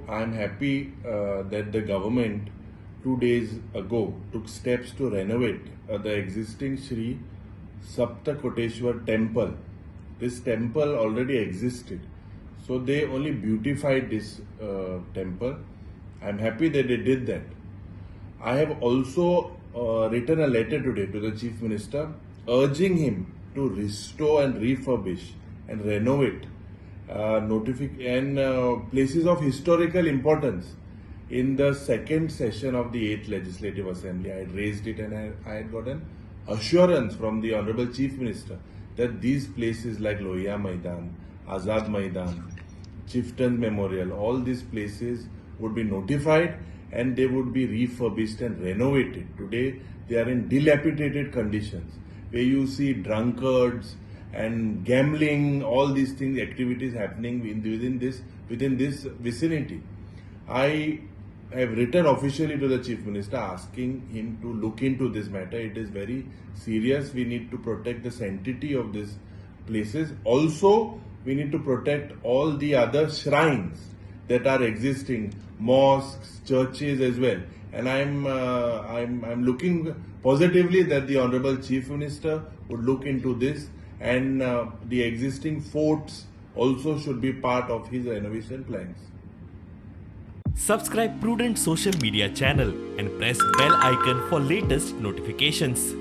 I'm happy that the government 2 days ago took steps to renovate the existing Sri Saptakoteshwar temple. This temple already existed, so they only beautified this temple. I'm happy that they did that. I have also written a letter today to the Chief Minister urging him to restore and refurbish and renovate places of historical importance. In the second session of the 8th Legislative Assembly, I had raised it and I had gotten assurance from the Honorable Chief Minister that these places like Lohiya Maidan, Azad Maidan, Chieftains Memorial, all these places would be notified and they would be refurbished and renovated. Today, they are in dilapidated conditions where you see drunkards and gambling, all these things, activities happening within this vicinity. I have written officially to the Chief Minister asking him to look into this matter. It is very serious. We need to protect the sanctity of these places. Also, we need to protect all the other shrines that are existing, mosques, churches as well. And I'm looking positively that the Honorable Chief Minister would look into this, and the existing forts also should be part of his renovation plans. Subscribe Prudent social media channel and press bell icon for latest notifications.